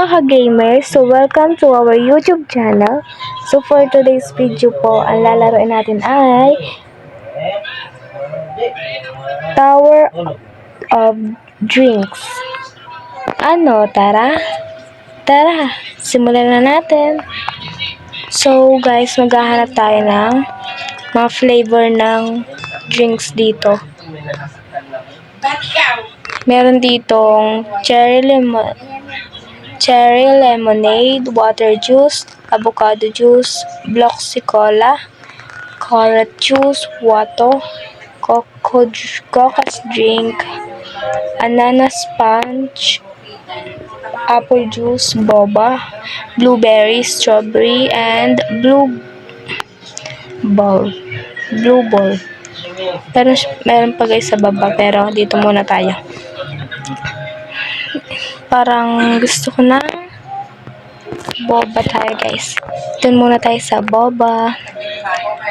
mga ka-gamers, so welcome to our YouTube channel. So for today's video po, ang lalaroin natin ay Tower of Drinks. Ano, tara? Tara, simulan na natin. So guys, maghahanap tayo ng mga flavor ng drinks dito. Meron ditong cherry lemonade, water juice, avocado juice, bloxy cola, carrot juice, wato, cocos drink, ananas punch, apple juice, boba, blueberry, strawberry, and blue ball. Pero meron pa guys sa baba, pero dito muna tayo. Parang gusto ko na boba tayo guys. Doon muna tayo sa boba.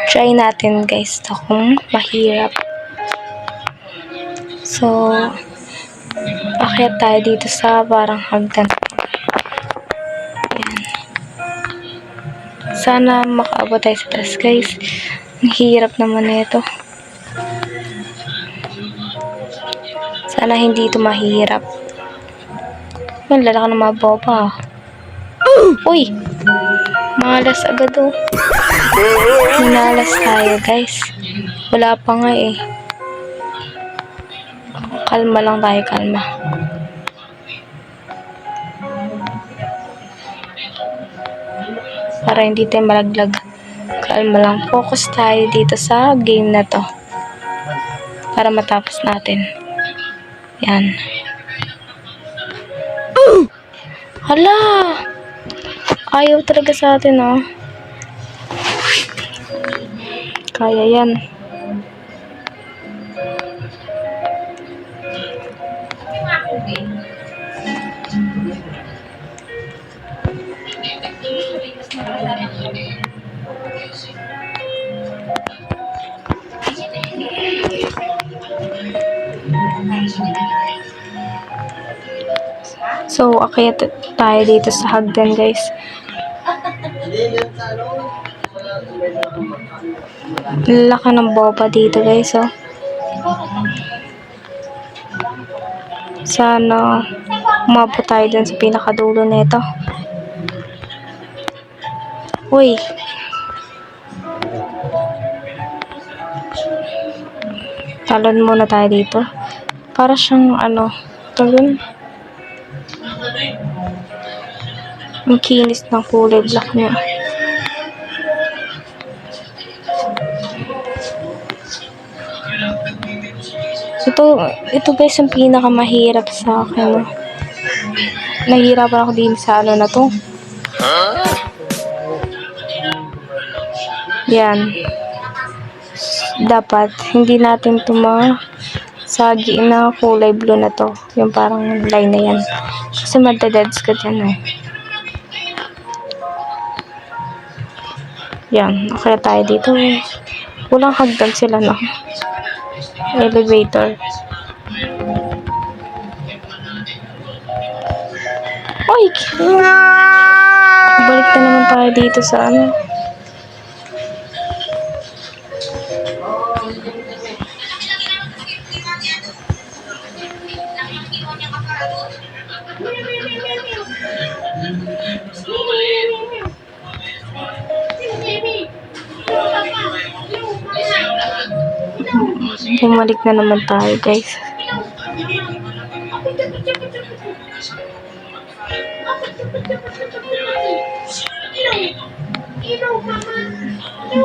Try natin guys ito kung mahirap. So, akyat tayo dito sa parang hagdan. Ayan. Sana makaabot tayo sa taas guys. Ang hirap naman ito. Sana hindi ito mahirap. Ang lalaki ng mga boba. Uy! Malas agad oh. Minalas tayo guys. Wala pa nga eh. Kalma lang tayo, kalma. Para hindi tayo malaglag. Kalma lang. Focus tayo dito sa game na to. Para matapos natin. Yan. Hala! Ayaw talaga sa atin, oh. Kaya yan. So, akyat tayo dito sa hagdan, guys. Laki ng boba dito, guys, oh. Sana umabot tayo dun sa pinakadulo nito. Uy! Talon muna tayo dito. Para siyang, talon. Ang kinis ng kulay black niya. Ito guys, ang pinakamahirap sa akin. Nahihirapan ako din sa na to. Yan. Dapat, hindi natin sagi na kulay blue na to. Yung parang line na yan. Kasi madadeds ka dyan eh. Yan. Okay tayo dito. Walang hagdan sila, no? Elevator. Oy! Balik na naman tayo dito sa Bumalik na naman tayo guys.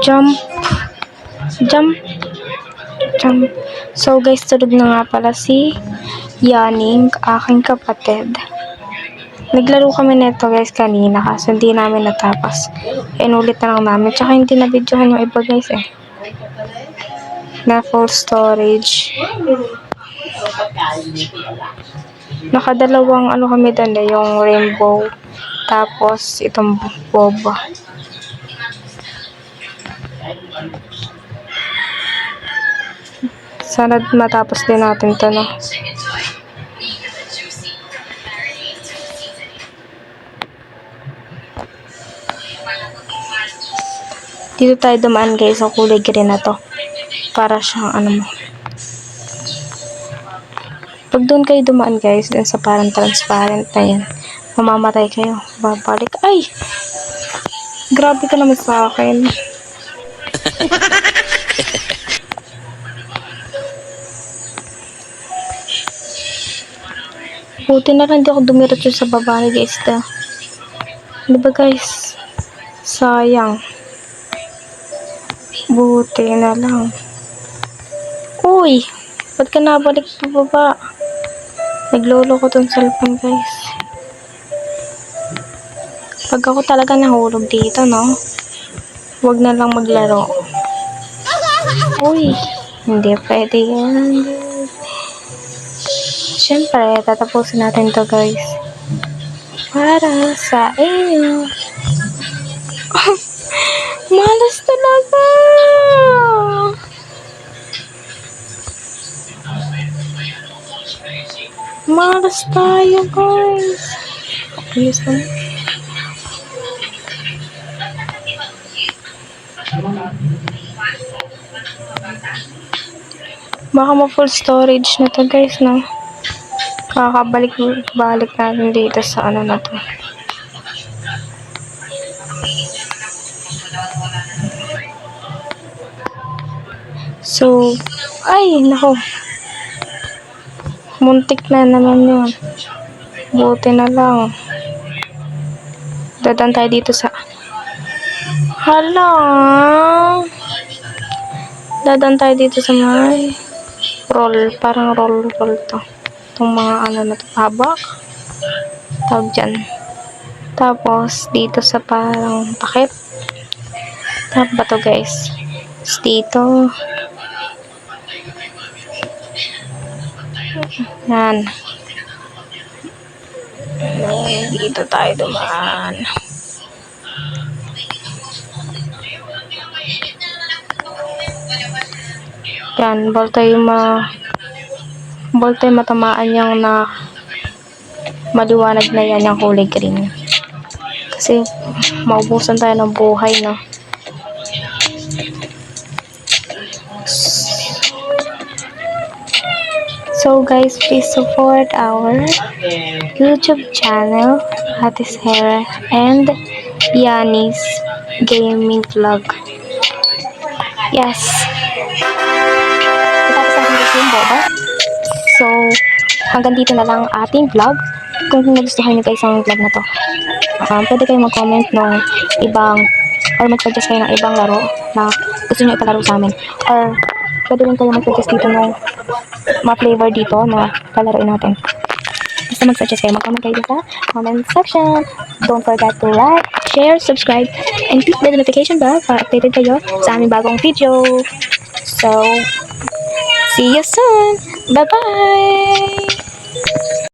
Jump. So guys, tulog na nga pala si Yaning, aking kapatid. Naglaro kami neto guys kanina kasi hindi namin natapos. Inulit na lang namin. Tsaka hindi na videohan yung iba guys eh. Na full storage. Nakadalawang kami doon eh, yung rainbow. Tapos itong boba. Sana matapos din natin to, no? Dito tayo dumaan guys sa kulay green na to. Para siyang ano mo. Pag doon kayo dumaan guys, dun sa parang transparent na yan, mamamatay kayo. Babalik. Ay! Grabe ka naman sa akin. Buti na lang hindi ako dumiretso sa baba guys. Diba guys? Sayang. Buti na lang. Uy! Ba't ka nabalik pa baba? Naglolo ko tong cellphone guys. Pag ako talaga nahulog dito, no? Huwag na lang maglaro. Uy! Hindi pwede yan. Siyempre, tatapusin natin to guys. Para sa inyo. Malas talaga! Malas tayo guys. Ayos naman. Baka ma-full storage na to guys, no? Kakabalik-balik natin dito sa ano na to. So, ay, nako. Muntik na naman yun. Buti na lang. Dadaan tayo dito sa... Hala! Dadaan tayo dito sa may... roll. Parang roll to. Itong mga ano na to. Habak. Tawag dyan. Tapos, dito sa parang takip. Tap ba to guys? Tapos dito. Yan. Dito tayo dumaan. Yan. Bawal tayo matamaan yung na maliwanag na yan yung kulay green. Kasi maubusan tayo ng buhay, no? So guys, please support our YouTube channel, Ate Sarah and Yanni's Gaming Vlog. Yes. Tapos natin guys yung boba. So, hanggang dito na lang ating vlog. Kung nagustuhan nyo guys ang vlog na to, pwede kayo mag-comment ng ibang or mag-suggest kayo ng ibang laro na gusto nyo ipalaro sa amin. Or pwede rin kayo mag-suggest dito ng mga flavor dito na palaroin natin. Basta mag-suggest kayo, mag-comment kayo sa comment section. Don't forget to like, share, subscribe, and click the notification bell para updated kayo sa aming bagong video. So, see you soon! Bye-bye!